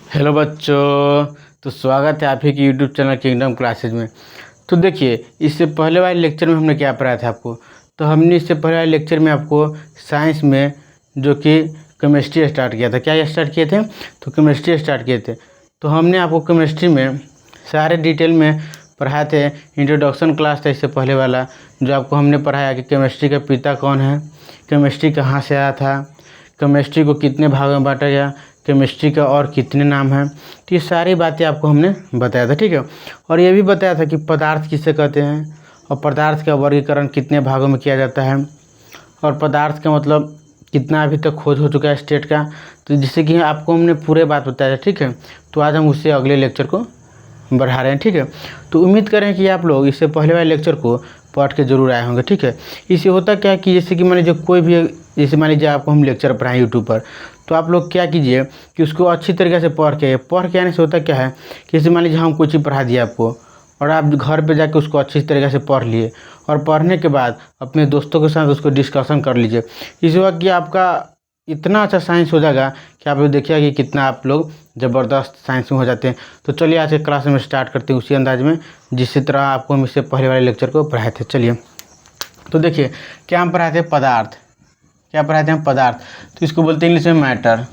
Hello बच्चों। तो स्वागत है आप ही की यूट्यूब चैनल किंगडम क्लासेज में। तो देखिए, इससे पहले वाले लेक्चर में हमने क्या पढ़ाया था आपको। तो हमने इससे पहले वाले लेक्चर में आपको साइंस में जो कि केमिस्ट्री स्टार्ट किया था। क्या स्टार्ट किए थे? तो केमिस्ट्री स्टार्ट किए थे। तो हमने आपको केमिस्ट्री में सारे डिटेल में पढ़ाए थे। इंट्रोडक्शन क्लास था इससे पहले वाला, जो आपको हमने पढ़ाया कि केमिस्ट्री का पिता कौन है, केमिस्ट्री कहाँ से आया था, केमिस्ट्री को कितने भागों में बांटा गया, केमिस्ट्री का और कितने नाम हैं। तो ये सारी बातें आपको हमने बताया था, ठीक है। और ये भी बताया था कि पदार्थ किसे कहते हैं और पदार्थ का वर्गीकरण कितने भागों में किया जाता है और पदार्थ का मतलब कितना अभी तक खोज हो चुका है स्टेट का। तो जिससे कि आपको हमने पूरे बात बताया, ठीक है। तो आज हम उससे अगले लेक्चर को बढ़ा रहे हैं, ठीक है। तो उम्मीद करें कि आप लोग इससे पहले वाले लेक्चर को पढ़ के जरूर आए होंगे, ठीक है। इससे होता क्या है कि जैसे कि मान लीजिए कोई भी, जैसे मान लीजिए आपको हम लेक्चर पढ़ाएं यूट्यूब पर, तो आप लोग क्या कीजिए कि उसको अच्छी तरीके से पढ़ के आने से होता क्या है कि जैसे मान लीजिए हम कुछ ही पढ़ा दिया आपको और आप घर पे जाके उसको अच्छी तरीके से पढ़ लिए और पढ़ने के बाद अपने दोस्तों के साथ उसको डिस्कशन कर लीजिए। इस वक्त कि आपका इतना अच्छा साइंस हो जाएगा कि आप लोग देखिएगा कि कितना आप लोग ज़बरदस्त साइंस में हो जाते हैं। तो चलिए आज के क्लास में स्टार्ट करते हैं उसी अंदाज में जिस तरह आपको हम इससे पहले वाले लेक्चर को पढ़ाए थे। चलिए, तो देखिए क्या हम पढ़ाए थे, पदार्थ। क्या पढ़ाए थे हम? पदार्थ। तो इसको बोलते हैं इंग्लिश में मैटर।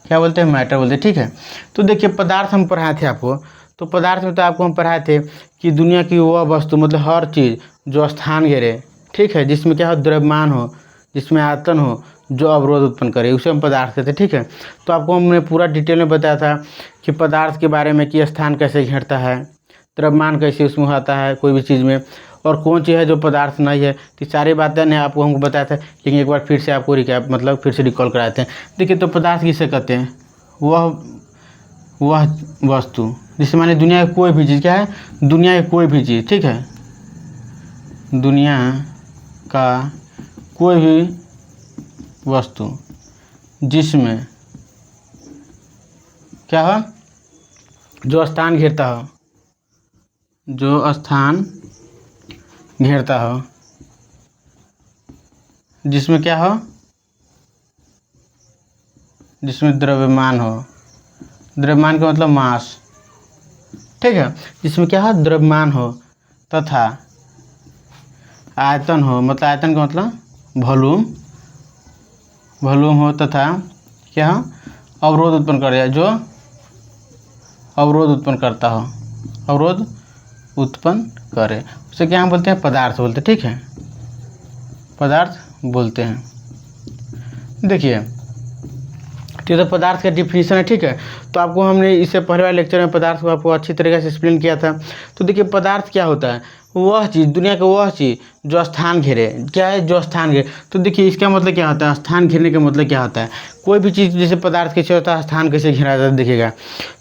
क्या बोलते हैं? मैटर बोलते हैं, ठीक है। तो देखिए पदार्थ हम पढ़ाए थे आपको। तो पदार्थ में तो आपको हम पढ़ाए थे कि दुनिया की वह वस्तु मतलब हर चीज़ जो स्थान घेरे, ठीक है, जिसमें क्या हो, द्रव्यमान हो, जिसमें आयतन हो, जो अवरोध उत्पन्न करे, उसे हम पदार्थ कहते हैं, ठीक है। तो आपको हमने पूरा डिटेल में बताया था कि पदार्थ के बारे में कि स्थान कैसे घेरता है, द्रव्यमान कैसे उसमें होता है कोई भी चीज़ में, और कौन चीज़ है जो पदार्थ नहीं है। तो सारी बातें ने आपको हमको बताया था, लेकिन एक बार फिर से आपको रिकैप मतलब फिर से रिकॉल कराते हैं। देखिए, तो पदार्थ किसे कहते हैं? वह वस्तु जिससे माने दुनिया की कोई भी चीज़, क्या है, दुनिया की कोई भी चीज़, ठीक है, दुनिया का कोई भी वस्तु जिसमें क्या हो, जो स्थान घेरता हो, जो स्थान घेरता हो, जिसमें क्या हो, जिसमें द्रव्यमान हो, द्रव्यमान का मतलब मास, ठीक है, जिसमें क्या हो, द्रव्यमान हो, तथा आयतन हो, मतलब आयतन का मतलब वॉल्यूम, वॉल्यूम हो, तथा क्या हो, अवरोध उत्पन्न करे, जो अवरोध उत्पन्न करता हो, अवरोध उत्पन्न करे, उसे क्या हम बोलते हैं? पदार्थ बोलते हैं, ठीक है, पदार्थ बोलते हैं। देखिए, तो पदार्थ का डिफिनीशन है, ठीक है। तो आपको हमने इससे पहले वाले लेक्चर में पदार्थ को आपको अच्छी तरीके से एक्सप्लेन किया था। तो देखिए पदार्थ क्या होता है, वह चीज़, दुनिया का वह चीज़ जो स्थान घेरे, क्या है, जो स्थान घेरे। तो देखिए इसका मतलब क्या होता है, स्थान घेरने का मतलब क्या होता है, कोई भी चीज़ जैसे पदार्थ कैसे होता है, स्थान कैसे घेरा जाता है, देखिएगा।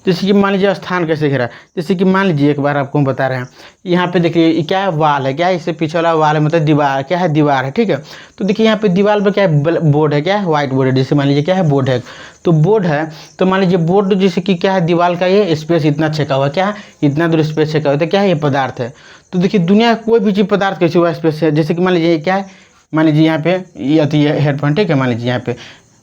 जैसे कि मान लीजिए स्थान कैसे घेरा, जैसे कि मान लीजिए एक बार आपको हम बता रहे हैं, यहाँ पे देखिए क्या है, वाल है, क्या है, इससे पीछे वाला वाल है, मतलब दीवार, क्या है, दीवार है, ठीक है। तो देखिए यहाँ पे दीवार पर क्या है, बोर्ड है, क्या है, व्हाइट बोर्ड है, जैसे मान लीजिए क्या है, बोर्ड है। तो बोर्ड है, तो मान लीजिए बोर्ड जैसे कि क्या है, दीवार का ये स्पेस इतना छेका हुआ, क्या है, इतना दूर स्पेस छेका हुआ, तो क्या है, ये पदार्थ है। तो देखिए दुनिया का कोई भी चीज़ पदार्थ कैसे हुआ स्पेस है, जैसे कि मान लीजिए क्या है, मान लीजिए यहाँ पे ये अति हेडफोन, ठीक है, मान लीजिए यहाँ पे,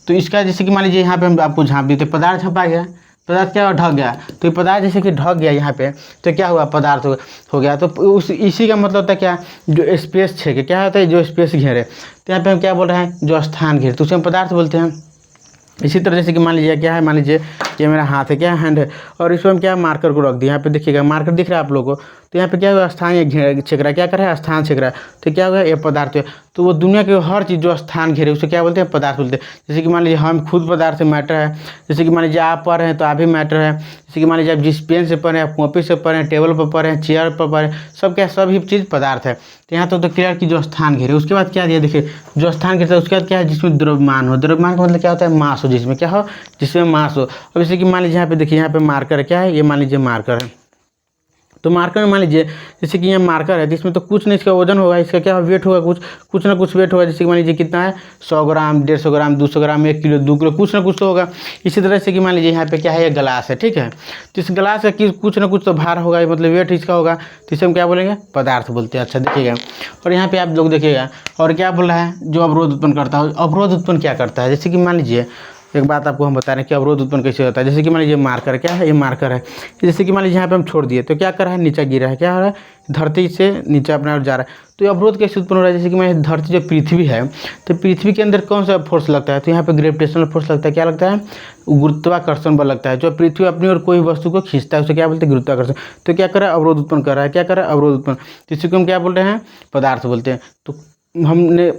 तो इसका जैसे कि मान लीजिए यहाँ पे हम आपको झाँप देते, पदार्थ छपा गया, पदार्थ क्या हुआ, ढक गया। तो ये पदार्थ जैसे कि ढक गया यहाँ पे, तो क्या हुआ, पदार्थ हो गया। तो उस इसी का मतलब होता है क्या, जो स्पेस छेके, क्या होता है, जो स्पेस घेरे। तो यहाँ पे हम क्या बोल रहे हैं, जो स्थान घेरे, तो उसे हम पदार्थ बोलते हैं। इसी तरह जैसे कि मान लीजिए क्या है, मान लीजिए ये मेरा हाथ है, क्या हैंड है, और इसमें हम क्या मार्कर को रख दिया, यहाँ पे देखिएगा मार्कर दिख रहा है आप लोगों को। तो यहाँ पे क्या हुआ, स्थान ये छेक रहा है, क्या कर रहा है, स्थान छेक रहा है। तो क्या होगा, ये पदार्थ है। तो वो दुनिया के हर चीज़ जो स्थान घेरे उसे क्या बोलते हैं, पदार्थ बोलते हैं। जैसे कि मान लीजिए हम खुद पदार्थ से मैटर है, जैसे कि मान लीजिए आप पढ़ रहे हैं तो आप भी मैटर है। जैसे कि मान लीजिए आप जिस पेन से पढ़ रहे हैं, कॉपी से पढ़ रहे हैं, टेबल पर पढ़ रहे हैं, चेयर पर पढ़ रहे हैं, सब क्या, सभी चीज़ पदार्थ है। तो यहाँ तो क्लियर की जो स्थान घेरे, उसके बाद क्या दिया, देखिए जो स्थान घेरता है उसके बाद क्या है, जिसमें द्रव्यमान हो, द्रव्यमान का मतलब क्या होता है, मास हो, जिसमें क्या हो, जिसमें मास हो। अब जैसे कि मान लीजिए यहाँ पे देखिए, यहाँ पे मार्कर है, क्या है, ये मान लीजिए मार्कर है। तो मार्कर में मान लीजिए जैसे कि ये मार्कर है, तो इसमें तो कुछ नहीं, इसका वजन होगा, इसका क्या वेट होगा, कुछ ना कुछ वेट होगा। जैसे कि मान लीजिए कितना है, 100 ग्राम, 150 ग्राम, 200 ग्राम, 1 किलो, 2 किलो, कुछ ना कुछ तो होगा। इसी तरह से कि मान लीजिए यहाँ पे क्या है, ये गिलास है, ठीक है। तो इस गिलास का कुछ ना कुछ तो भार होगा, मतलब वेट इसका होगा। तो इसे हम क्या बोलेंगे, पदार्थ बोलते हैं। अच्छा देखिएगा, और यहाँ पे आप लोग देखिएगा, और क्या बोल रहा है, जो अवरोध उत्पन्न करता है। अवरोध उत्पन्न क्या करता है, जैसे कि मान लीजिए एक बात आपको हम बता रहे हैं कि अवरोध उत्पन्न कैसे होता है। जैसे कि मान लीजिए मार्कर, क्या है ये मार्कर है, जैसे कि मान लीजिए यहाँ पे हम छोड़ दिए तो क्या कर रहा है, नीचे गिरा है, क्या हो रहा है, धरती से नीचे अपना ओर जा रहा है। तो ये अवरोध कैसे उत्पन्न हो रहा है, जैसे कि मैं धरती जो पृथ्वी है, तो पृथ्वी के अंदर कौन सा फोर्स लगता है, तो यहाँ पे ग्रेविटेशनल फोर्स लगता है, क्या लगता है, गुरुत्वाकर्षण बल लगता है। जो पृथ्वी अपनी ओर कोई वस्तु को खींचता है उसे क्या बोलते हैं, गुरुत्वाकर्षण। तो क्या कर रहा है, अवरोध उत्पन्न कर रहा है, क्या कर रहा है, अवरोध उत्पन्न। तो इसी को हम क्या बोल रहे हैं, पदार्थ बोलते हैं। तो हमने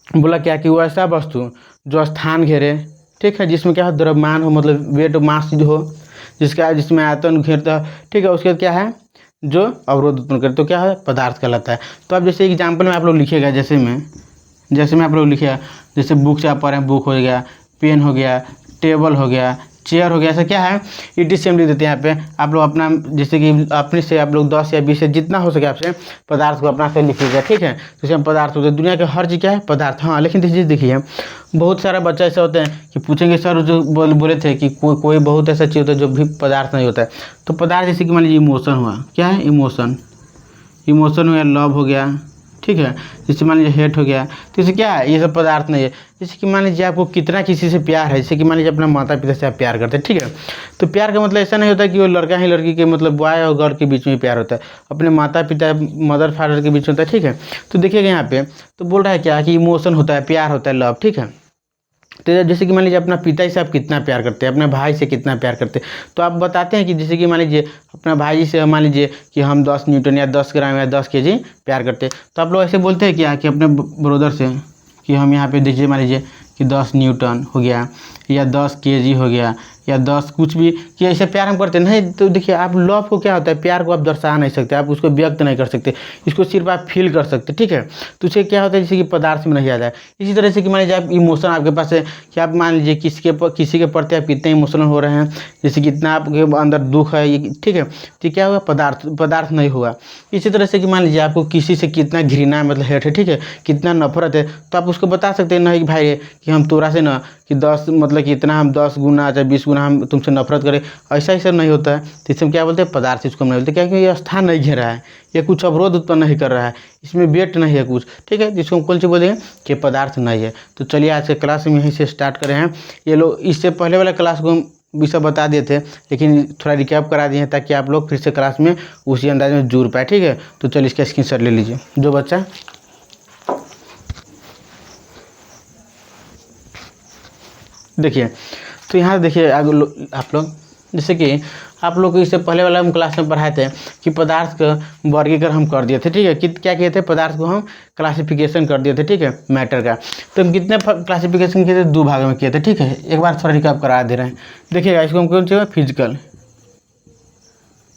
बोला क्या कि वो ऐसा वस्तु जो स्थान घेरे, ठीक है, जिसमें क्या हो, द्रव्यमान हो, मतलब वेट मास जो हो, जिसमें आयतन घेरता है, ठीक है, उसके बाद क्या है, जो अवरोध उत्पन्न करे, तो क्या है, पदार्थ कहलाता है। तो अब जैसे एग्जाम्पल में आप लोग लिखिएगा, जैसे में आप लोग लिखिएगा, जैसे बुक से आप पढ़ रहे हैं, बुक हो गया, पेन हो गया, टेबल हो गया, चेयर हो गया, ऐसा क्या है, ईटी सेम लिख देते हैं। यहाँ पे आप लोग अपना, जैसे कि अपने से आप लोग 10 या 20 से जितना हो सके आपसे पदार्थ को अपना से लिखिएगा, ठीक है। तो इसे हम पदार्थ होते हैं, दुनिया के हर चीज़ क्या है, पदार्थ। हाँ, लेकिन देखिए बहुत सारा बच्चा ऐसा होता है कि पूछेंगे सर जो बोले थे कि कोई बहुत ऐसा चीज़ होता है जो भी पदार्थ नहीं होता है। तो पदार्थ जैसे कि मान लीजिए इमोशन हुआ, क्या है, इमोशन हो गया, लव हो गया, ठीक है, जैसे मान लीजिए हेट हो गया, तो इसे क्या है, ये सब पदार्थ नहीं है। जैसे कि मान लीजिए आपको कितना किसी से प्यार है, जैसे कि मान लीजिए अपना माता पिता से आप प्यार करते हैं, ठीक है। तो प्यार का मतलब ऐसा नहीं होता कि वो लड़का ही लड़की के, मतलब बॉय और गर्ल के बीच में प्यार होता है, अपने माता पिता मदर फादर के बीच में होता है, ठीक है। तो देखिएगा यहाँ पे तो बोल रहा है क्या कि इमोशन होता है, प्यार होता है, लव, ठीक है। तो जैसे कि मान लीजिए अपना पिता से आप कितना प्यार करते हैं, अपने भाई से कितना प्यार करते हैं, तो आप बताते हैं कि जैसे कि मान लीजिए अपना भाई से मान लीजिए कि हम 10 न्यूटन या 10 ग्राम या 10 केजी प्यार करते हैं। तो आप लोग ऐसे बोलते हैं क्या कि अपने ब्रदर से कि हम यहाँ पे देखिए मान लीजिए कि 10 न्यूटन हो गया या 10 केजी हो गया या 10 कुछ भी, कि ऐसे प्यार हम करते नहीं। तो देखिए आप लव को क्या होता है, प्यार को आप दर्शा नहीं सकते, आप उसको व्यक्त नहीं कर सकते, इसको सिर्फ आप फील कर सकते, ठीक है। तो उसे क्या होता है, जैसे कि पदार्थ में नहीं आता है। इसी तरह से कि मान लीजिए आप इमोशन आपके पास है कि आप मान लीजिए किसी के प्रति आप कितने इमोशनल हो रहे हैं, जैसे कितना आपके अंदर दुख है, ये ठीक है, तो क्या हुआ, पदार्थ नहीं हुआ। इसी तरह से कि मान लीजिए आपको किसी से कितना घृणा है, मतलब हेट है, ठीक है, कितना नफरत है, तो आप उसको बता सकते हैं नहीं भाई कि हम तोरा से ना कि 10 मतलब कि इतना हम 10 गुना या 20 गुना हम तुमसे नफरत करें, ऐसा ही सब नहीं होता है। तो इसमें क्या बोलते हैं, पदार्थ, इसको हम नहीं बोलते, क्या कि ये स्थान नहीं घेरा है, ये कुछ अवरोध उत्पन्न नहीं कर रहा है, इसमें वेट नहीं है कुछ, ठीक है, जिसको हम कौन सी बोलेंगे कि पदार्थ नहीं है। तो चलिए आज के क्लास में यहीं से स्टार्ट करें हैं। ये लोग इससे पहले वाला क्लास को हम विषय बता दिए थे, लेकिन थोड़ा रिकैप करा दिए हैं ताकि आप लोग फिर से क्लास में उसी अंदाज में जुड़ पाए, ठीक है। तो चलिए इसका स्क्रीनशॉट ले लीजिए जो बच्चा, देखिए। तो यहाँ देखिए आप लोग जैसे कि आप लोग को इससे पहले वाला हम क्लास में पढ़ाए थे कि पदार्थ का वर्गीकरण हम कर दिए थे, ठीक है। क्या किए थे, पदार्थ को हम क्लासिफिकेशन कर दिए थे, ठीक है, मैटर का। तो हम कितने क्लासिफिकेशन किए थे, 2 भागों में किए थे, ठीक है। एक बार थोड़ा रिकैप करा दे रहे हैं, देखिएगा इसको हम कौन सी,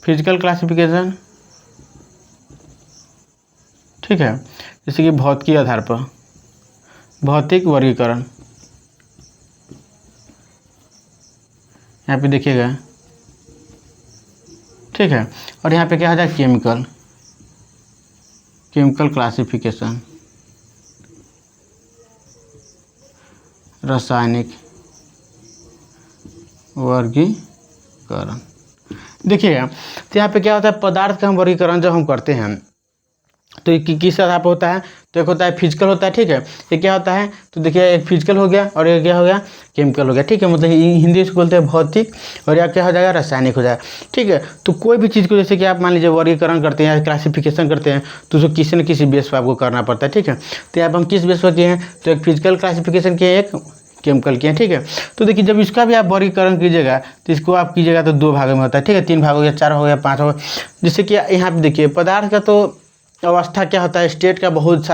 फिजिकल क्लासिफिकेशन, ठीक है, जैसे कि भौतिकी आधार पर भौतिक वर्गीकरण, यहाँ पे देखिएगा, ठीक है। और यहाँ पे क्या हो जाए, केमिकल क्लासिफिकेशन, रासायनिक वर्गीकरण, देखिएगा। तो यहाँ पे क्या होता है, पदार्थ का हम वर्गीकरण जब हम करते हैं तो किस आधार पर होता है, तो एक होता है फिजिकल होता है, ठीक है। ये क्या होता है, तो देखिए एक फिजिकल हो गया और एक क्या हो गया, केमिकल हो गया, ठीक है। मतलब हिंदी इसको बोलते हैं भौतिक, और या क्या हो जाएगा, रासायनिक हो जाएगा, ठीक है। तो कोई भी चीज़ को जैसे कि आप मान लीजिए वर्गीकरण करते हैं या क्लासिफिकेशन करते हैं तो उसको किसी न किसी बेस पर आपको करना पड़ता है, ठीक है। तो यहाँ पर हम किस बेस पर किए हैं, तो एक फिजिकल क्लासिफिकेशन किए, एक केमिकल किए, ठीक है। तो देखिए जब इसका भी आप वर्गीकरण कीजिएगा तो इसको आप कीजिएगा तो 2 भागों में होता है, ठीक है, 3 भाग हो गया, 4 हो गया, 5 हो गया। जैसे कि यहाँ पे देखिए पदार्थ का तो अवस्था क्या होता है, स्टेट का बहुत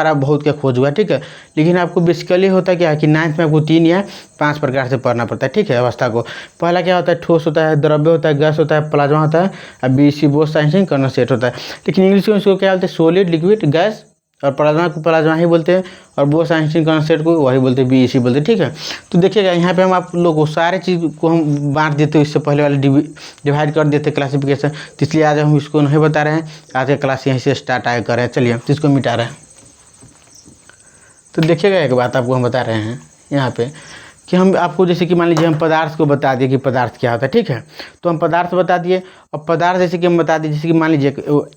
का खोज हुआ है, ठीक है। लेकिन आपको बेसिकली होता है क्या कि 9th में आपको 3 या 5 प्रकार से पढ़ना पड़ता है, ठीक है, अवस्था को। पहला क्या होता है, ठोस होता है, द्रव्य होता है, गैस होता है, प्लाज्मा होता है, और बीसी बोस साइंस कंडेंसेट होता है। लेकिन इंग्लिश में इसको क्या बोलते हैं, सॉलिड, लिक्विड, गैस, और प्लाज्मा को प्लाज्मा ही बोलते हैं, और बोस आइंस्टीन कंसेप्ट को वही बोलते हैं, बीईसी बोलते हैं, ठीक है। तो देखिएगा यहाँ पे हम आप लोगों को सारे चीज़ को हम बांट देते हैं, इससे पहले वाले डिवाइड कर देते क्लासिफिकेशन। तो इसलिए आज हम इसको नहीं बता रहे हैं, आज का क्लास यहीं से स्टार्ट आए कर रहे हैं। चलिए तो इसको मिटा रहे हैं। तो देखिएगा एक बात आपको हम बता रहे हैं यहाँ पे कि हम आपको जैसे कि मान लीजिए हम पदार्थ को बता दिए कि पदार्थ क्या होता है, ठीक है। तो हम पदार्थ बता दिए, और पदार्थ जैसे कि हम बता दिए, जैसे कि मान लीजिए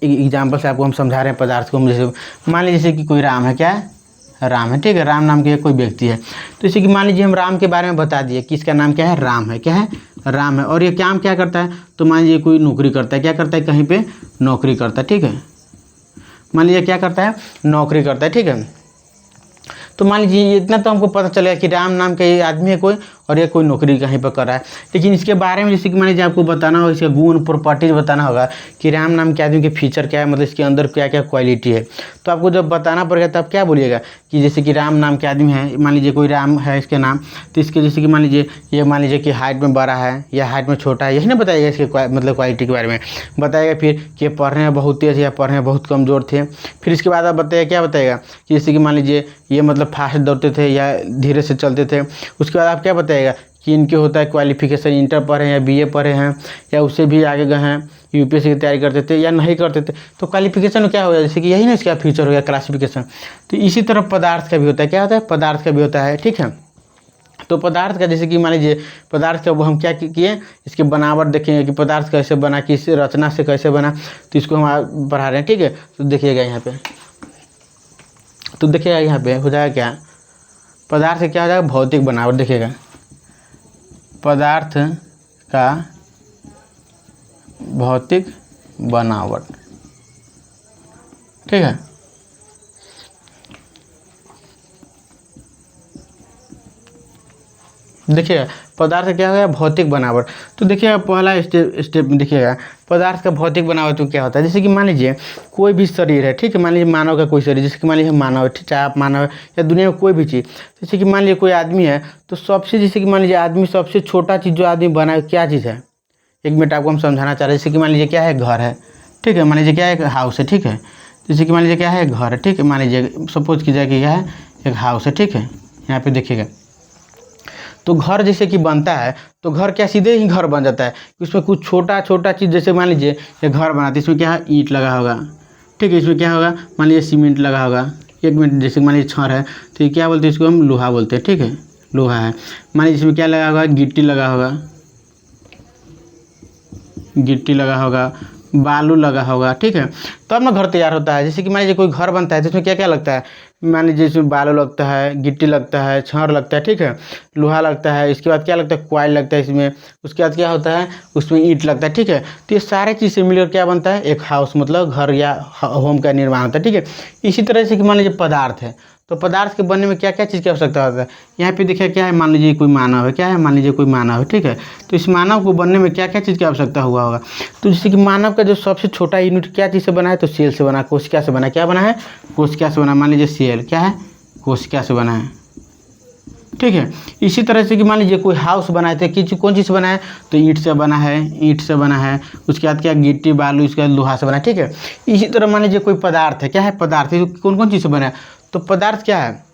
एग्जाम्पल से आपको हम समझा रहे हैं पदार्थ को। हम जैसे मान लीजिए जैसे कि कोई राम है, क्या है, राम है, ठीक है। राम नाम के कोई व्यक्ति है। तो जैसे कि मान लीजिए हम राम के बारे में बता दिए कि इसका नाम क्या है, राम है। क्या है, राम है। और ये काम क्या करता है, तो मान लीजिए कोई नौकरी करता है, क्या करता है, कहीं पे नौकरी करता है, ठीक है। मान लीजिए क्या करता है, नौकरी करता है, ठीक है। तो मान लीजिए इतना तो हमको पता चलेगा कि राम नाम का ये आदमी है कोई, और ये कोई नौकरी कहीं पर कर रहा है। लेकिन इसके बारे में जैसे कि मान लीजिए आपको बताना होगा, इसके गुण प्रॉपर्टीज बताना होगा कि राम नाम के आदमी के फीचर क्या है, मतलब इसके अंदर क्या क्या क्वालिटी है। तो आपको जब बताना पड़ेगा तब क्या बोलिएगा कि जैसे कि राम नाम के आदमी है, मान लीजिए कोई राम है इसके नाम, तो इसके जैसे कि मान लीजिए कि हाइट में बड़ा है या हाइट में छोटा है, यही ना बताइएगा इसके मतलब क्वालिटी के बारे में बताइएगा। फिर कि पढ़ने में बहुत तेज़ या पढ़ने में बहुत कमज़ोर थे। फिर इसके बाद आप बताइएगा, क्या बताइएगा कि जैसे कि मान लीजिए ये मतलब फास्ट दौड़ते थे या धीरे से चलते थे। उसके बाद आप क्या बताइएगा कि इनके होता है क्वालिफिकेशन, इंटर पढ़े हैं, बीए पढ़े हैं, या उससे भी आगे गए हैं, यूपीएससी की तैयारी करते थे या नहीं करते थे। तो क्वालिफिकेशन में क्या हो गया, जैसे कि यही ना इसका फ्यूचर हो गया, क्लासिफिकेशन। तो इसी तरह पदार्थ का भी होता है, क्या होता है, पदार्थ का भी होता है, ठीक है। तो पदार्थ का जैसे कि मान लीजिए पदार्थ का वो हम क्या किए, इसके बनावट देखेंगे कि पदार्थ कैसे बना, किस रचना से कैसे बना, तो इसको हम पढ़ा रहे हैं, ठीक है। तो देखिएगा यहाँ पे, तो देखिएगा यहाँ पे हो जाएगा क्या, पदार्थ से क्या हो जाएगा, भौतिक बनावट। देखिएगा पदार्थ का भौतिक बनावट, ठीक है। देखिएगा पदार्थ क्या हो गया, भौतिक बनावट। तो देखिएगा पहला स्टेप में देखिएगा पदार्थ का भौतिक बनावट तो क्या होता है। जैसे कि मान लीजिए कोई भी शरीर है, ठीक है, मान लीजिए मानव का कोई शरीर, जैसे कि मान लीजिए मानव है, चाहे आप मानव है या दुनिया में कोई भी चीज़, जैसे कि मान लीजिए कोई आदमी है, तो सबसे जैसे कि मान लीजिए आदमी सबसे छोटा चीज़ जो आदमी बनाए क्या चीज़ है, एक मिनट आपको हम समझाना चाह रहे हैं। जैसे कि मान लीजिए क्या है, घर है, ठीक है। मान लीजिए क्या है, एक हाउस है, ठीक है। जैसे कि मान लीजिए क्या है, घर है, ठीक है। मान लीजिए सपोज कीजिए कि क्या है, एक हाउस है, ठीक है। यहाँ पे देखिएगा तो घर जैसे कि बनता है, तो घर क्या सीधे ही घर बन जाता है, उसमें कुछ छोटा छोटा चीज़, जैसे मान लीजिए ये घर बनाते, इसमें क्या है, ईंट लगा होगा, ठीक है। इसमें क्या होगा, मान लीजिए सीमेंट लगा होगा, एक मिनट, जैसे मान लीजिए छड़ है, तो ये क्या बोलते हैं, इसको हम लोहा बोलते हैं, ठीक है, लोहा है। मान लीजिए इसमें क्या लगा होगा, गिट्टी लगा होगा, गिट्टी लगा होगा, बालू लगा होगा, ठीक है। तो अपना घर तैयार होता है। जैसे कि मान लीजिए कोई घर बनता है तो इसमें क्या क्या लगता है, मान लीजिए इसमें बालू लगता है, गिट्टी लगता है, छड़ लगता है, ठीक है, लोहा लगता है, इसके बाद क्या लगता है, क्वाइल लगता है इसमें, उसके बाद क्या होता है, उसमें ईंट लगता है, ठीक है। तो ये सारे चीज़ से मिलकर क्या बनता है, एक हाउस, मतलब घर या होम का निर्माण होता है, ठीक है। इसी तरह से कि मान लीजिए पदार्थ है, तो पदार्थ के बनने में क्या क्या चीज़ की आवश्यकता होता है। यहाँ पे देखिए क्या है, मान लीजिए कोई मानव है, क्या है, मान लीजिए कोई मानव है, ठीक है। तो इस मानव को बनने में क्या क्या चीज़ की आवश्यकता हुआ होगा। तो जैसे कि मानव का जो सबसे छोटा यूनिट क्या चीज़ से बना है, तो सेल से बना, कोशिका से बना, क्या बना है, कोशिका से बना। मान लीजिए सेल क्या है, कोशिका से बना है, ठीक है। इसी तरह से कि मान लीजिए कोई हाउस बनाए थे, किस कौन चीज़ से बना है, तो ईंट से बना है, ईंट से बना है। उसके बाद क्या, गिट्टी बालू, इसके बाद लोहा से बना है, ठीक है। इसी तरह मान लीजिए कोई पदार्थ है, क्या है, पदार्थ है, कौन कौन चीज़ से बना है, तो पदार्थ क्या है,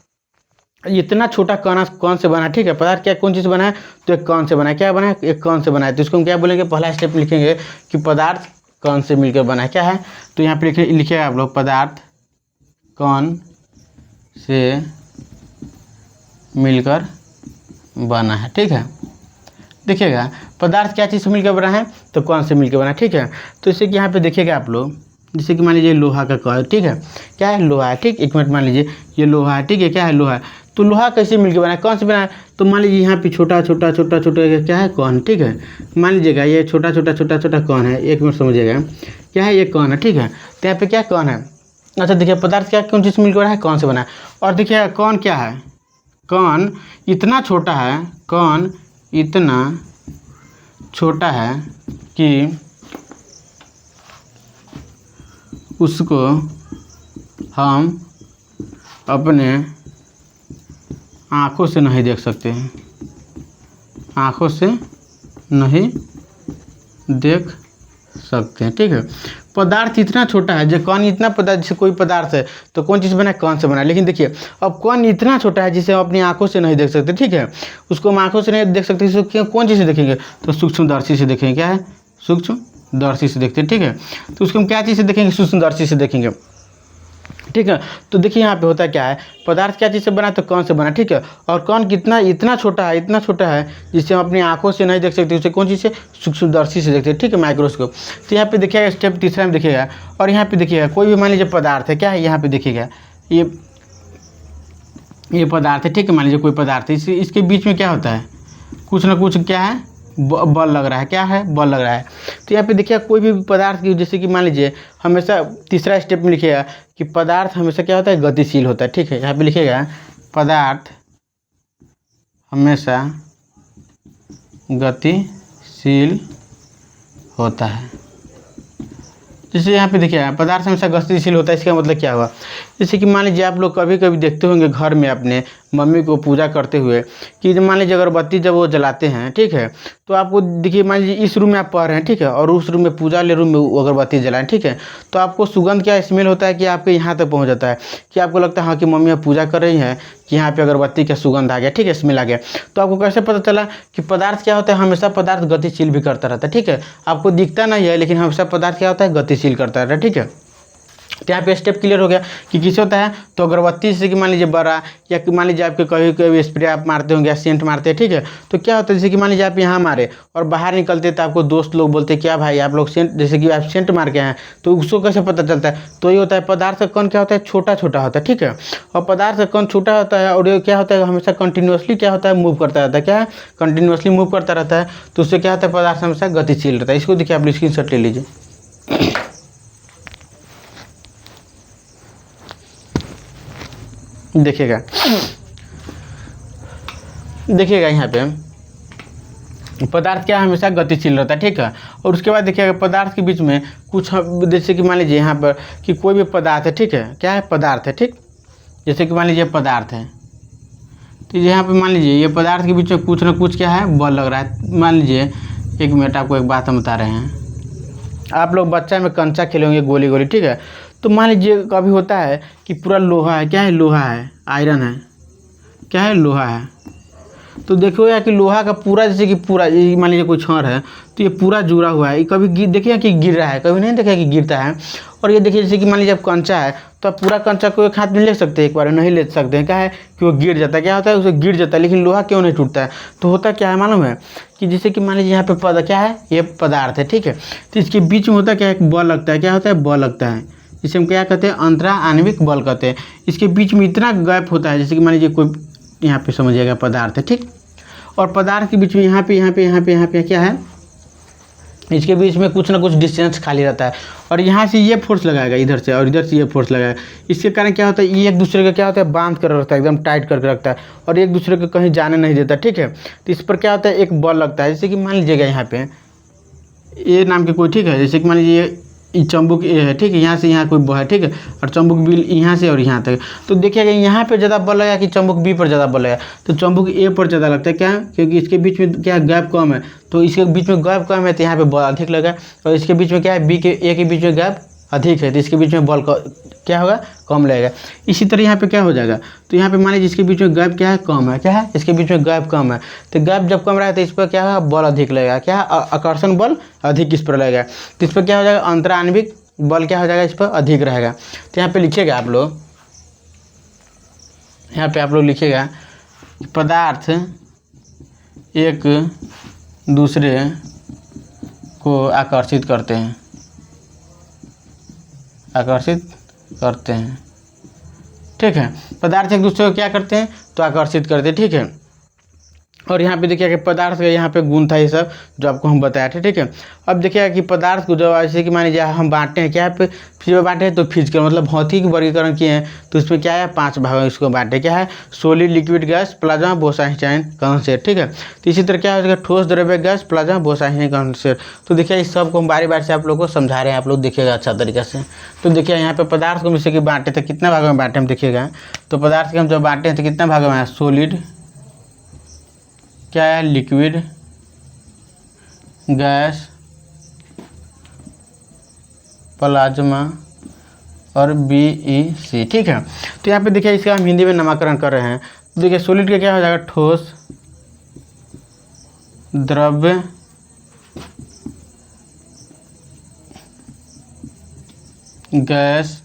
इतना छोटा कौन से बना है, ठीक है। पदार्थ क्या कौन चीज़ बना है, तो एक कौन से बना है, क्या बना है, एक कौन से बना है। तो इसको हम क्या बोलेंगे, पहला स्टेप लिखेंगे कि पदार्थ कौन से मिलकर बना है, क्या है। तो यहाँ पे लिखिएगा आप लोग, पदार्थ कौन से मिलकर बना है, ठीक है। देखिएगा पदार्थ क्या चीज़ से मिलकर बना है, तो कौन से मिलकर बना है, ठीक है। तो इसे कि यहाँ पे देखिएगा आप लोग, जैसे कि मान लीजिए लोहा का कॉइल, ठीक है, क्या है, लोहा है, ठीक। एक मिनट, मान लीजिए ये लोहा है, ठीक है, क्या है, लोहा है। तो लोहा कैसे मिलकर बना है, कौन से बना है, तो मान लीजिए यहाँ पे छोटा छोटा छोटा छोटा क्या है, कौन, ठीक है। मान लीजिएगा ये छोटा छोटा छोटा छोटा कौन है, एक मिनट समझिएगा, क्या है, ये कौन है, ठीक है। तो यहाँ पे क्या कौन है, अच्छा देखिए पदार्थ क्या कौन चीज़ मिलकर बना है, कौन से बना है। और देखिए कौन क्या है, कौन इतना छोटा है, कौन इतना छोटा है कि उसको हम अपने आँखों से नहीं देख सकते हैं, आँखों से नहीं देख सकते हैं, ठीक है। पदार्थ इतना छोटा है, जो कौन इतना पदार्थ, जैसे कोई पदार्थ है तो कौन चीज़ बना है, कौन से बना है। लेकिन देखिए अब कौन इतना छोटा है जिसे हम अपनी आंखों से नहीं देख सकते, ठीक है। उसको हम आंखों से नहीं देख सकते, इसको क्यों, कौन चीज़ से देखेंगे, तो सूक्ष्मदर्शी से देखेंगे, क्या है, सूक्ष्मदर्शी से देखते हैं, ठीक है। तो उसको हम क्या चीज़ से देखेंगे, सूक्ष्मदर्शी से देखेंगे, ठीक है। तो देखिए यहाँ पे होता क्या है, पदार्थ क्या चीज़ से बना, तो कौन से बना, ठीक है। और कौन कितना इतना छोटा है, इतना छोटा है जिसे हम अपनी आंखों से नहीं देख सकते, उसे कौन चीज़ से, सूक्ष्मदर्शी से देखते हैं, ठीक है, माइक्रोस्कोप। तो यहाँ पे देखिएगा स्टेप तीसरा में देखिएगा, और यहाँ पे देखिएगा कोई भी मान लीजिए पदार्थ है, क्या है, यहाँ पे देखिएगा ये ये पदार्थ है, ठीक है, मान लीजिए कोई पदार्थ है, इसके बीच में क्या होता है, कुछ ना कुछ क्या है, बल लग रहा है, क्या है, बल लग रहा है। तो यहाँ पे देखिए कोई भी पदार्थ की, जैसे कि मान लीजिए हमेशा तीसरा स्टेप में लिखिएगा कि पदार्थ हमेशा क्या होता है, गतिशील होता है, ठीक है। यहाँ पे लिखिएगा पदार्थ हमेशा गतिशील होता है। जैसे यहाँ पे देखिए पदार्थ हमेशा गतिशील होता है, इसका मतलब क्या हुआ, जैसे कि मान लीजिए आप लोग कभी कभी देखते होंगे घर में अपने मम्मी को पूजा करते हुए कि मान लीजिए अगरबत्ती जब वो जलाते हैं, ठीक है, तो आपको देखिए मान लीजिए इस रूम में आप पढ़ रहे हैं, ठीक है, और उस रूम में पूजा वाले रूम में वो अगरबत्ती जलाएं, ठीक है, तो आपको सुगंध क्या स्मेल होता है कि आपके यहाँ तक पहुँच जाता है, कि आपको लगता है हाँ कि मम्मी अब पूजा कर रही हैं, कि यहाँ पे अगरबत्ती का सुगंध आ गया, ठीक है, स्मेल आ गया। तो आपको कैसे पता चला कि पदार्थ क्या होता है, हमेशा पदार्थ गतिशील भी करता रहता है, ठीक है, आपको दिखता नहीं है लेकिन हमेशा पदार्थ क्या होता है, गतिशील करता रहता है, ठीक है। तो यहाँ पे स्टेप क्लियर हो गया कि किस होता है, तो अगरबत्ती से कि मान लीजिए बड़ा, या मान लीजिए आपके कभी कभी स्प्रे आप मारते होंगे या सेंट मारते हैं, ठीक है, तो क्या होता है, जैसे कि मान लीजिए आप यहाँ मारे और बाहर निकलते तो आपको दोस्त लोग बोलते क्या भाई आप लोग सेंट, जैसे कि आप सेंट मार के हैं, तो उसको कैसे पता चलता है, तो ये होता है पदार्थ का कण क्या होता है, छोटा छोटा होता है, ठीक है, और पदार्थ का कण छोटा होता है और ये क्या होता है, हमेशा कंटिन्यूसली क्या होता है, मूव करता रहता है, क्या है, कंटिन्यूसली मूव करता रहता है, तो उससे क्या होता है, पदार्थ हमेशा गतिशील रहता है। इसको देखिए आप स्क्रीनशॉट ले लीजिए। देखिएगा यहाँ पे पदार्थ क्या हमेशा गतिशील रहता है, ठीक है, और उसके बाद देखिएगा पदार्थ के बीच में कुछ, जैसे कि मान लीजिए यहाँ पर कि कोई भी पदार्थ है, ठीक है, क्या है, पदार्थ है, ठीक, जैसे कि मान लीजिए पदार्थ है, तो यहाँ पे मान लीजिए ये पदार्थ के बीच में कुछ ना कुछ क्या है, बल लग रहा है। मान लीजिए 1 मिनट आपको एक बात हम बता रहे हैं, आप लोग बच्चा में कंचा खेले होंगे गोली गोली, ठीक है, तो मान लीजिए कभी होता है कि पूरा लोहा है, क्या है, लोहा है, आयरन है, क्या है, लोहा है, तो देखो यार कि लोहा का पूरा, जैसे कि पूरा मान लीजिए कोई छड़ है तो ये पूरा जुड़ा हुआ है, ये कभी देखिए कि गिर रहा है, कभी नहीं देखा कि गिरता है। और ये देखिए जैसे कि मान लीजिए अब कंचा है तो आप पूरा कंचा को एक हाथ में ले सकते हैं, एक बार नहीं ले सकते हैं, क्या है कि वो गिर जाता है, क्या होता है, उसे गिर जाता है, लेकिन लोहा क्यों नहीं टूटता है, तो होता क्या है मालूम है, कि जैसे कि मान लीजिए यहाँ पे पद क्या है, ये पदार्थ है, ठीक है, तो इसके बीच में होता क्या है, एक बल लगता है, क्या होता है, बल लगता है, इसे हम क्या कहते हैं, अंतरा आणविक बल कहते हैं। इसके बीच में इतना गैप होता है, जैसे कि मान लीजिए कोई यहाँ पे समझिएगा पदार्थ है, ठीक, और पदार्थ के बीच में यहाँ पे क्या है, इसके बीच में कुछ ना कुछ डिस्टेंस खाली रहता है, और यहाँ से ये फोर्स लगाएगा इधर से और इधर से ये फोर्स लगाएगा, इसके कारण क्या होता है, ये एक दूसरे का क्या होता है, बांध कर रखता है, एकदम टाइट करके रखता है, और एक दूसरे को कहीं जाने नहीं देता, ठीक है। तो इस पर क्या होता है, एक बल लगता है, जैसे कि मान लीजिएगा यहाँ पे ए नाम के कोई, ठीक है, जैसे कि मान लीजिए चंबुक ए है, ठीक है, यहाँ से यहाँ कोई बल है, ठीक है, और चंबुक बी यहाँ से और यहाँ तक, तो देखिएगा यहाँ पे ज़्यादा बल लगा कि चंबुक बी पर ज़्यादा बल लगा, तो चंबुक ए पर ज़्यादा लगता है, क्या, क्योंकि इसके बीच में क्या गैप कम है, तो इसके बीच में गैप कम है तो यहाँ पे बल अधिक लगा, और इसके बीच में क्या है, बी के ए के बीच में गैप अधिक है तो इसके बीच में बल क्या होगा, कम लगेगा। इसी तरह यहाँ पे क्या हो जाएगा, तो यहाँ पे मान लीजिए इसके बीच में गैप क्या है, कम है, क्या है, इसके बीच में गैप कम है, तो गैप जब कम रहेगा तो इस पर क्या है, बल अधिक लगेगा, क्या है, आकर्षण बल अधिक इस पर लगेगा, तो इस पर क्या हो जाएगा, अंतराण्विक बल क्या हो जाएगा, इस पर अधिक रहेगा। तो यहाँ पे लिखिएगा आप लोग, यहाँ पे आप लोग लिखिएगा पदार्थ एक दूसरे को आकर्षित करते हैं, ठीक है, पदार्थ एक दूसरे को क्या करते हैं, तो आकर्षित करते हैं, ठीक है। और यहाँ पे देखिए कि पदार्थ का यहाँ पे गुण था ये सब जो आपको हम बताए थे, ठीक है। अब देखिएगा कि पदार्थ को जब जैसे कि मान लीजिए हम बांटते हैं, क्या पे फिजिकल बांटे हैं, तो फिजिकल मतलब भौतिक वर्गीकरण किए हैं, तो इसमें क्या है, 5 भागों में इसको बांटे, क्या है, solid, liquid, gas, plasma, Bose Einstein condensate, ठीक है। तो इसी तरह क्या हो जाएगा, ठोस, द्रव्य, गैस, प्लाज्मा, बोस-आइंस्टाइन कंसेंट। तो देखिए इस सब को हम बारी बारी से आप लोग को समझा रहे हैं, आप लोग देखिएगा अच्छा तरीके से। तो देखिए यहाँ पे पदार्थ को जैसे कि बांटे थे, कितना भागों में बांटे हम देखिएगा, तो पदार्थ के हम जब बांटे हैं तो कितना भागों में है, सॉलिड, क्या है, लिक्विड, गैस, प्लाज्मा और BEC, ठीक है। तो यहाँ पे देखिए इसका हम हिंदी में नामकरण कर रहे हैं, तो देखिए सॉलिड का क्या हो जाएगा, ठोस, द्रव्य, गैस,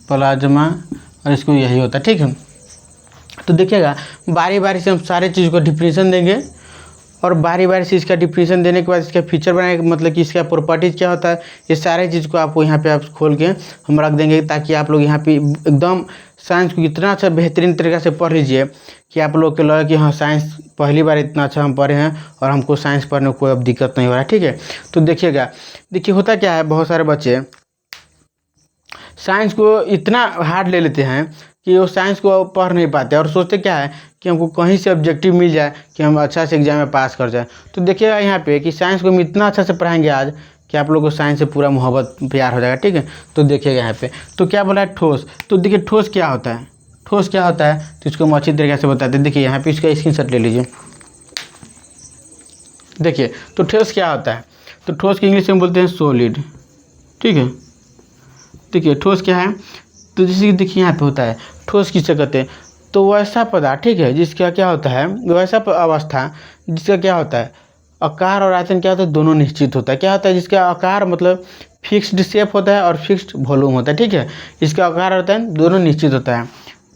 प्लाज्मा, और इसको यही होता है, ठीक है। तो देखिएगा बारी बारी से हम सारे चीज़ को डिफिनेशन देंगे और बारी बारी से इसका डिफिनीशन देने के बाद इसका फीचर बनाने का मतलब कि इसका प्रॉपर्टीज़ क्या होता है, ये सारे चीज़ को आपको यहाँ पे आप खोल के हम रख देंगे, ताकि आप लोग यहाँ पे एकदम साइंस को इतना अच्छा बेहतरीन तरीक़े से पढ़ लीजिए कि आप लोग के लगे कि हाँ साइंस पहली बार इतना अच्छा हम पढ़े हैं और हमको साइंस पढ़ने में कोई अब दिक्कत नहीं हो रहा है। ठीक है, तो देखिएगा, देखिए होता क्या है, बहुत सारे बच्चे साइंस को इतना हार्ड ले लेते हैं कि वो साइंस को पढ़ नहीं पाते और सोचते क्या है कि हमको कहीं से ऑब्जेक्टिव मिल जाए कि हम अच्छा से एग्जाम में पास कर जाए। तो देखिएगा यहाँ पे कि साइंस को हम इतना अच्छा से पढ़ाएंगे आज कि आप लोगों को साइंस से पूरा मोहब्बत प्यार हो जाएगा। ठीक है, तो देखिएगा यहाँ पे तो क्या बोला है, ठोस। तो देखिए ठोस क्या होता है, ठोस क्या होता है तो इसको हम अच्छी तरीके से बताते हैं। देखिए यहाँ पे इसका स्क्रीनशॉट ले लीजिए। देखिए तो ठोस क्या होता है, तो ठोस की इंग्लिश में बोलते हैं सॉलिड। ठीक है, देखिए ठोस क्या है, तो जैसे कि देखिए यहाँ पे होता है ठोस किसे कहते हैं, तो वैसा पदार्थ, ठीक है, जिसका क्या होता है, वैसा अवस्था जिसका क्या होता है आकार और आयतन क्या होता है दोनों निश्चित होता है। क्या होता है, जिसका आकार मतलब फिक्स्ड शेप होता है और फिक्स्ड वॉल्यूम होता है। ठीक है, इसका आकार होता है दोनों निश्चित होता है।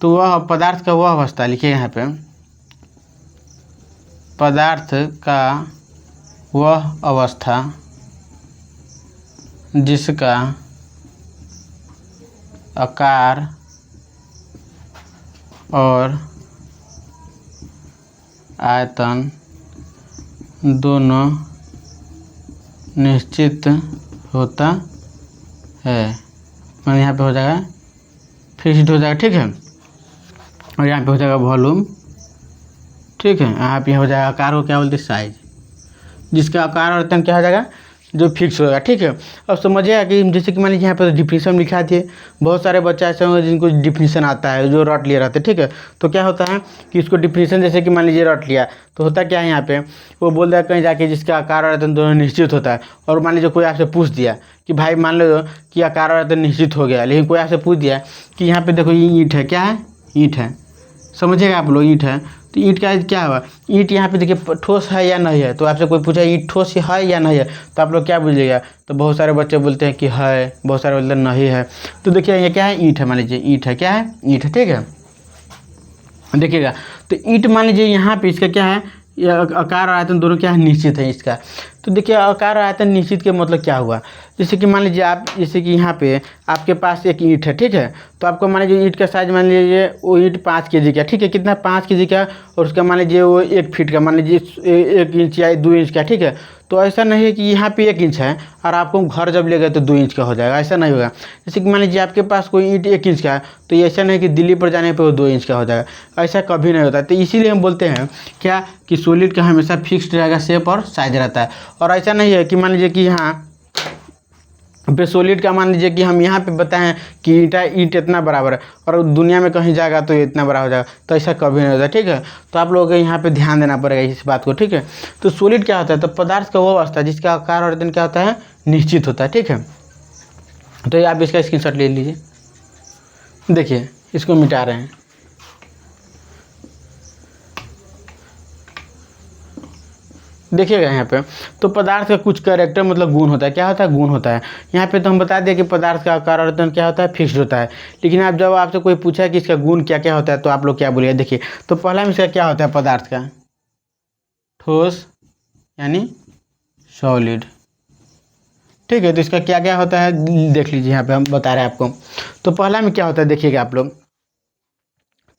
तो वह पदार्थ का वह अवस्था लिखिए यहाँ पे, पदार्थ का वह अवस्था जिसका आकार और आयतन दोनों निश्चित होता है। मैंने यहाँ पे हो जाएगा फिक्स्ड हो जाएगा। ठीक है, और यहाँ पे हो जाएगा वॉल्यूम। ठीक है, यहाँ पे हो जाएगा आकार को क्या बोलते हैं, साइज, जिसका आकार और आयतन क्या हो जाएगा जो फिक्स होगा। ठीक है, अब समझिएगा कि जैसे कि मान लीजिए यहाँ पर डिफिनीशन लिखा दिए, बहुत सारे बच्चे ऐसे होंगे जिनको डिफिनीशन आता है जो रट लिए रहते हैं। ठीक है, तो क्या होता है कि इसको डिफिनीशन जैसे कि मान लीजिए रट लिया तो होता क्या है, यहाँ पे वो बोल रहा है कहीं जाके जिसका आकार और आयतन दोनों निश्चित होता है। और मान लीजिए कोई आपसे पूछ दिया कि भाई मान लो कि आकार और आयतन निश्चित हो गया, लेकिन कोई आपसे पूछ दिया कि यहाँ पे देखो ये ईंट है, क्या है, ईंट है, समझिएगा आप लोग, ईंट है। तो ईंट का क्या हुआ, ईंट यहाँ पे देखिए ठोस है या नहीं है, तो आपसे कोई पूछा ईंट ठोस है या नहीं है, तो आप लोग क्या बोलिएगा, तो बहुत सारे बच्चे बोलते हैं कि है, बहुत सारे बोलते हैं नहीं है। तो देखिए ये क्या है, ईंट है, मान लीजिए ईंट है, क्या है, ईंट है। ठीक है, देखिएगा तो ईंट मान लीजिए यहाँ पे इसका क्या है, ये आकार और आयतन दोनों क्या है, निश्चित है इसका। तो देखिए आकार और आयतन निश्चित के मतलब क्या हुआ, जैसे कि मान लीजिए आप, जैसे कि यहाँ पे आपके पास एक ईंट है। ठीक है, तो आपको मान लीजिए ईंट का साइज मान लीजिए वो ईंट 5 kg का, ठीक है, कितना 5 kg का, और उसका मान लीजिए वो 1 फीट का, मान लीजिए 1 इंच या 2 इंच का। ठीक है, तो ऐसा नहीं है कि यहाँ पे 1 इंच है और आपको घर जब ले गए तो 2 इंच का हो जाएगा, ऐसा नहीं होगा। जैसे कि मान लीजिए आपके पास कोई ईंट 1 इंच का है, तो ये ऐसा नहीं कि दिल्ली पर जाने पर वो 2 इंच का हो जाएगा, ऐसा कभी नहीं होता। तो इसीलिए हम बोलते हैं क्या कि सॉलिड का हमेशा फिक्स्ड रहेगा शेप और साइज रहता है। और ऐसा नहीं है कि मान लीजिए कि यहाँ पे सॉलिड का मान लीजिए कि हम यहाँ पे बताएं कि ईंट इतना बराबर है और दुनिया में कहीं जाएगा तो इतना बड़ा हो जाएगा, तो ऐसा कभी नहीं होता। ठीक है, तो आप लोगों को यहाँ पे ध्यान देना पड़ेगा इस बात को। ठीक है, तो सॉलिड क्या होता है, तो पदार्थ का वो अवस्था जिसका आकार और आयतन क्या होता है, निश्चित होता है। ठीक है, तो ये आप इसका स्क्रीनशॉट ले लीजिए। देखिए इसको मिटा रहे हैं। देखिएगा यहाँ पे तो पदार्थ का कुछ कैरेक्टर मतलब गुण होता है, क्या होता है, गुण होता है। यहाँ पे तो हम बता दें कि पदार्थ का आकार और आयतन क्या होता है, फिक्स्ड होता है। लेकिन आप जब आपसे कोई पूछा है कि इसका गुण क्या क्या होता है, तो आप लोग क्या बोलिए। देखिए तो पहला में इसका क्या होता है, पदार्थ का ठोस यानी सॉलिड। ठीक है, तो इसका क्या क्या होता है देख लीजिए, यहाँ पे हम बता रहे हैं आपको। तो पहला में क्या होता है देखिएगा आप लोग,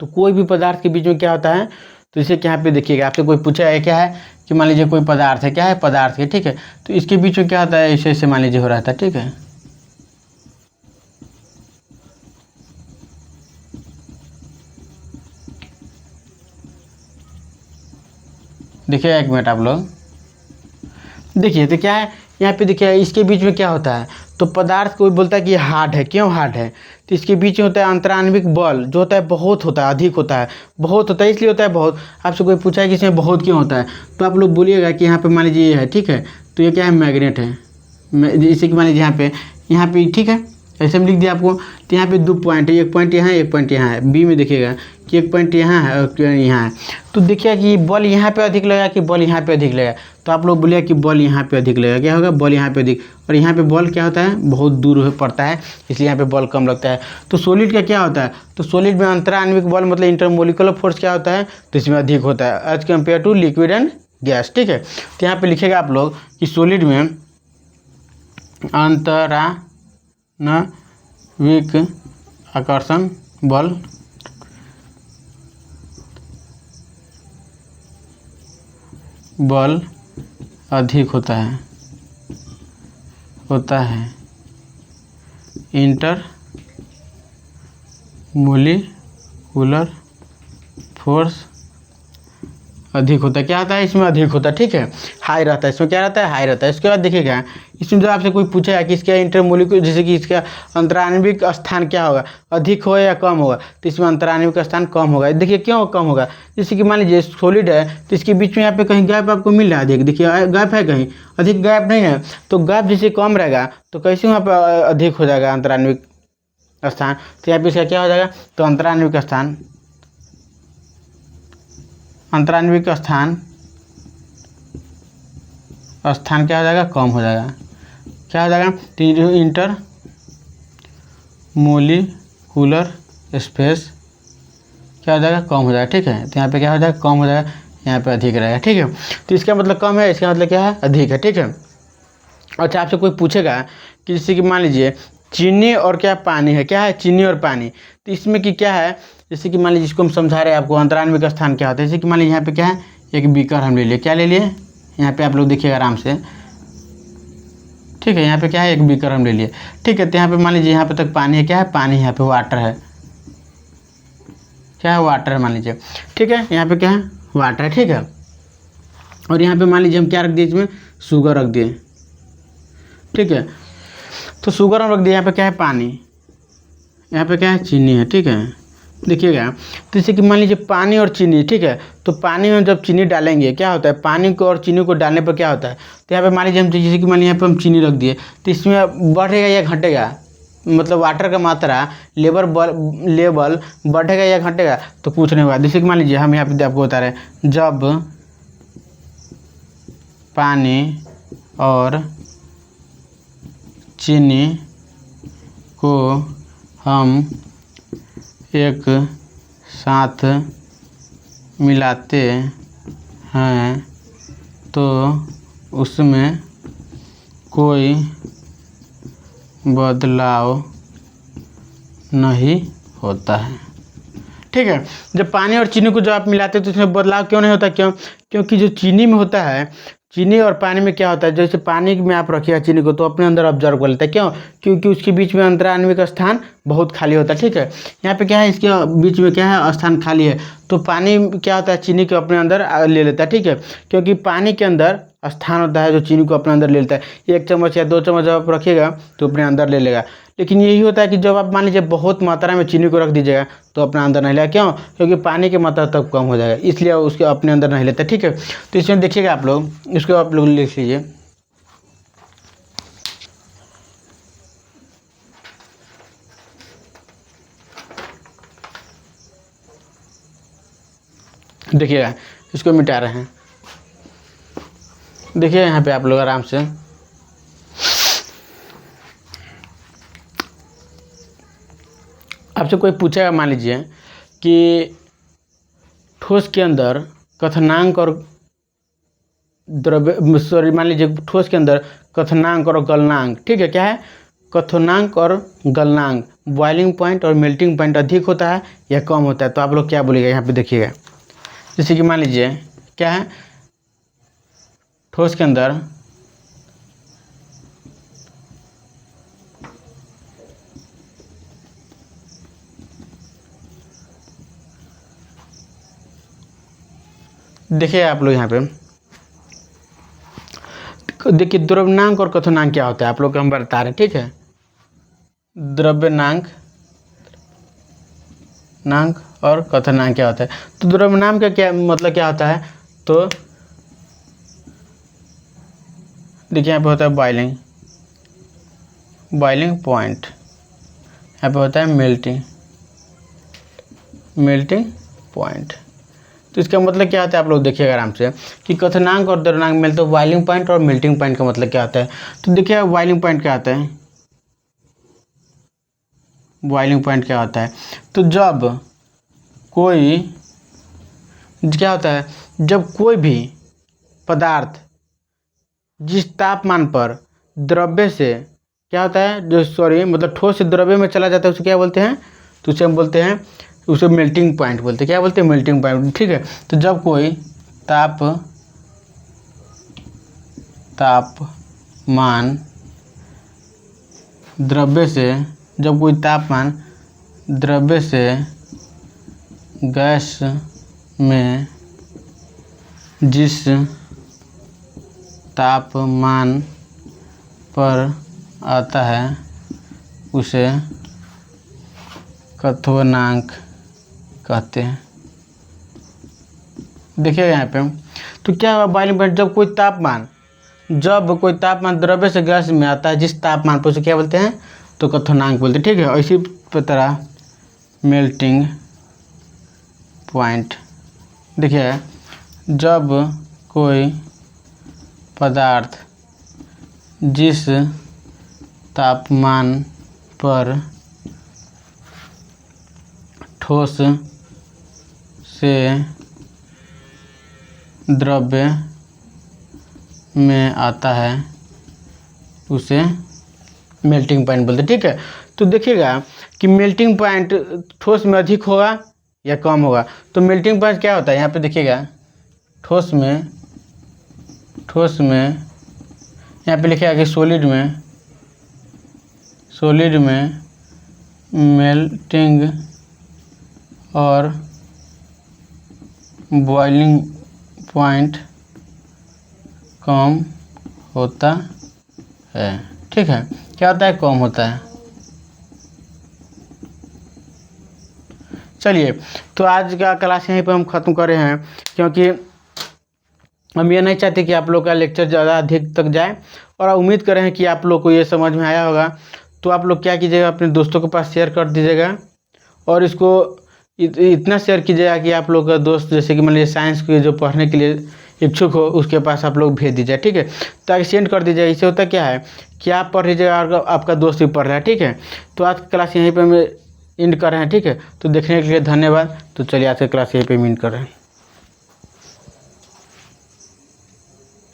तो कोई भी पदार्थ के बीच में क्या होता है, तो इसे यहाँ पे देखिएगा, आपसे कोई पूछा है क्या है कि मान लीजिए कोई पदार्थ है, क्या है, पदार्थ है। ठीक है, तो इसके बीच में क्या होता है, ऐसे ऐसे मान लीजिए हो रहा था। ठीक है, देखिए एक मिनट आप लोग देखिए, तो क्या है यहाँ पे देखिए इसके बीच में क्या होता है, तो पदार्थ कोई बोलता है कि ये हार्ड है, क्यों हार्ड है, तो इसके बीच में होता है अंतराण्विक बल जो होता है बहुत होता है, अधिक होता है, बहुत होता है, इसलिए होता है बहुत। आपसे कोई पूछा है कि इसमें बहुत क्यों होता है, तो आप लोग बोलिएगा कि यहाँ पे मान लीजिए ये है। ठीक है, तो ये क्या है, मैग्नेट है, जैसे कि मान लीजिए यहाँ पे ठीक है, ऐसे में लिख दिया आपको। तो यहाँ पे 2 पॉइंट है, 1 पॉइंट यहाँ है, 1 पॉइंट यहाँ है। बी में देखिएगा कि 1 पॉइंट यहाँ है और यहाँ है। तो देखिए कि बल यहाँ पे अधिक लगेगा कि बल यहाँ पे अधिक लगेगा, तो आप लोग बोलिए कि बल यहाँ पे अधिक लगेगा, क्या होगा, बल यहाँ पे अधिक। और यहाँ पे बल क्या होता है, बहुत दूर पड़ता है, इसलिए यहाँ पे बल कम लगता है। तो सॉलिड का क्या होता है, तो सॉलिड में अंतराण्विक बल मतलब इंटरमोलिकुलर फोर्स क्या होता है, तो इसमें अधिक होता है as compare to liquid and gas, ठीक है। तो यहाँ पे लिखेगा आप लोग कि सॉलिड में अंतराणविक आकर्षण बल अधिक होता है इंटर मोलिकुलर फोर्स अधिक होता है। क्या होता है इसमें? अधिक होता है, ठीक है, हाई रहता है। इसमें क्या रहता है? हाई रहता है। इसके बाद देखिएगा, इसमें जो आपसे कोई पूछेगा कि इसका इंटरमोलिकुलर, जैसे कि इसका अंतराण्विक स्थान क्या होगा, अधिक होगा या कम होगा, तो इसमें अंतराण्विक स्थान कम होगा। देखिए क्यों कम होगा? जैसे कि मान लीजिए सॉलिड है तो इसके बीच में यहाँ पे कहीं गैप आपको मिल रहा है, देखिए गैप है, कहीं अधिक गैप नहीं है, तो गैप जैसे कम रहेगा तो कैसे वहाँ पर अधिक हो जाएगा अंतराण्विक स्थान। तो यहाँ पे इसका क्या हो जाएगा? तो अंतराण्विक स्थान क्या हो जाएगा? कम हो जाएगा। क्या हो जाएगा? तो इंटर मोलिकुलर स्पेस क्या हो जाएगा? कम हो जाएगा, ठीक है। तो यहाँ पे क्या हो जाएगा? कम हो जाएगा, यहाँ पे अधिक रहेगा, ठीक है। तो इसका मतलब कम है, इसका मतलब क्या है? अधिक है, ठीक है। अच्छा, आपसे कोई पूछेगा कि जैसे कि मान लीजिए चीनी और क्या पानी है, क्या है? चीनी और पानी। तो इसमें कि क्या है, जैसे कि मान लीजिए इसको हम समझा रहे हैं आपको अंतराण्विक स्थान क्या होता है। जैसे कि मान लीजिए यहाँ पे क्या है, एक बीकर हम ले लिए, क्या ले लिए, यहाँ पे आप लोग देखिएगा आराम से, ठीक है। यहाँ पे क्या है, एक बीकर हम ले लिए, ठीक है। तो यहाँ पे मान लीजिए यहाँ पे तक पानी है, क्या है? पानी। यहाँ पे वाटर है, क्या है? वाटर है मान लीजिए, ठीक है। यहाँ पे क्या है? वाटर है, ठीक है। और यहाँ पे मान लीजिए हम क्या रख दिए, इसमें शुगर रख दिए, ठीक है। तो शुगर हम रख दिए, यहाँ पे क्या है? पानी, यहाँ पे क्या है? चीनी है, ठीक है। देखिएगा, तो जैसे कि मान लीजिए पानी और चीनी, ठीक है। तो पानी में जब चीनी डालेंगे क्या होता है? पानी को और चीनी को डालने पर क्या होता है? तो यहाँ पे मान लीजिए हम, जैसे कि मान लीजिए यहाँ पे हम चीनी रख दिए, तो इसमें बढ़ेगा या घटेगा? मतलब वाटर का मात्रा लेवल बढ़ेगा या घटेगा? तो कुछ नहीं होगा। जैसे कि मान लीजिए हम यहाँ पे आपको बता रहे हैं, जब पानी और चीनी को हम एक साथ मिलाते हैं तो उसमें कोई बदलाव नहीं होता है, ठीक है। जब पानी और चीनी को जब आप मिलाते हैं तो उसमें बदलाव क्यों नहीं होता? क्योंकि जो चीनी में होता है, चीनी और पानी में क्या होता है, जैसे पानी में आप रखिएगा चीनी को तो अपने अंदर ऑब्जर्व कर लेता है, क्यों? क्योंकि उसके बीच में अंतराण्विक स्थान बहुत खाली होता है, ठीक है। यहाँ पे क्या है, इसके बीच में क्या है? स्थान खाली है, तो पानी क्या होता है? चीनी को अपने अंदर ले लेता है, ठीक है। क्योंकि पानी के अंदर स्थान होता है जो चीनी को अपने अंदर ले लेता है। 1 चम्मच या 2 चम्मच जब आप रखिएगा तो अपने अंदर ले लेगा। लेकिन यही होता है कि जब आप मान लीजिए बहुत मात्रा में चीनी को रख दीजिएगा तो अपने अंदर नहीं लेगा, क्यों? क्योंकि पानी की मात्रा तब कम हो जाएगा, इसलिए उसके अपने अंदर नहीं लेता, ठीक है। तो इसमें देखिएगा आप लोग, इसको आप लोग लिख लीजिए, देखिएगा इसको मिटा रहे हैं। देखिए यहाँ पे आप लोग आराम से, आपसे कोई पूछेगा मान लीजिए कि ठोस के अंदर क्वथनांक और द्रव्य, सॉरी मान लीजिए ठोस के अंदर क्वथनांक और गलनांक, ठीक है। क्या है? क्वथनांक और गलनांक, बॉइलिंग पॉइंट और मेल्टिंग पॉइंट अधिक होता है या कम होता है? तो आप लोग क्या बोलिएगा? यहाँ पे देखिएगा, जैसे कि मान लीजिए क्या है, ठोस के अंदर देखिए आप लोग यहाँ पे देखिए, द्रव्यनांक और क्वथनांक क्या होता है आप लोग को हम बता रहे हैं, ठीक है। द्रव्यनांक और क्वथनांक क्या होता है? तो द्रव्यनांक का क्या मतलब क्या होता है? तो देखिए यहाँ पे होता है बॉइलिंग पॉइंट, यहाँ पे होता है मेल्टिंग पॉइंट। तो इसका मतलब क्या होता है आप लोग देखिएगा आराम से कि क्वथनांक और द्रव्यनांक मिलते हैं, बॉइलिंग पॉइंट और मेल्टिंग पॉइंट का मतलब क्या होता है? तो देखिए बॉइलिंग पॉइंट क्या होता है, बॉइलिंग पॉइंट क्या होता है? तो जब कोई क्या होता है, जब कोई भी पदार्थ जिस तापमान पर द्रव्य से क्या होता है, जो सॉरी मतलब ठोस से द्रव्य में चला जाता है उसे क्या बोलते हैं, तो उसे हम बोलते हैं, उसे मेल्टिंग पॉइंट बोलते हैं। क्या बोलते हैं, मेल्टिंग पॉइंट। ठीक है, तो जब कोई तापमान द्रव्य से, जब कोई तापमान द्रव्य से गैस में जिस तापमान पर आता है उसे क्वथनांक कहते हैं। देखिए यहाँ पे तो क्या हुआ बॉइलिंग पॉइंट, जब कोई तापमान द्रव्य से गैस में आता है जिस तापमान पर उसे क्या बोलते हैं, तो क्वथनांक बोलते हैं। ठीक है, और इसी तरह मेल्टिंग पॉइंट, देखिए जब कोई पदार्थ जिस तापमान पर ठोस से द्रव्य में आता है उसे मेल्टिंग पॉइंट बोलते हैं। ठीक है, तो देखिएगा कि मेल्टिंग पॉइंट ठोस में अधिक होगा या कम होगा। तो मेल्टिंग पॉइंट क्या होता है, यहाँ पे देखिएगा ठोस में यहाँ पे लिखा है कि सॉलिड में मेल्टिंग और बॉइलिंग पॉइंट कम होता है। ठीक है, क्या होता है, कम होता है। चलिए, तो आज का क्लास यहीं पर हम ख़त्म कर रहे हैं, क्योंकि हम ये नहीं चाहते कि आप लोग का लेक्चर ज़्यादा अधिक तक जाए, और उम्मीद कर रहे हैं कि आप लोग को ये समझ में आया होगा। तो आप लोग क्या कीजिएगा, अपने दोस्तों के पास शेयर कर दीजिएगा, और इसको इतना शेयर कीजिएगा कि आप लोग का दोस्त, जैसे कि मान लीजिए साइंस के जो पढ़ने के लिए इच्छुक हो, उसके पास आप लोग भेज दीजिए। ठीक है, ताकि सेंड कर दीजिए। इससे होता क्या है कि आप पढ़ लीजिएगा और आपका दोस्त भी पढ़ रहा है। ठीक है, तो आज की क्लास यहीं पर हम एंड कर रहे हैं। ठीक है, तो देखने के लिए धन्यवाद। तो चलिए आज की क्लास यहीं पर एंड कर रहे हैं।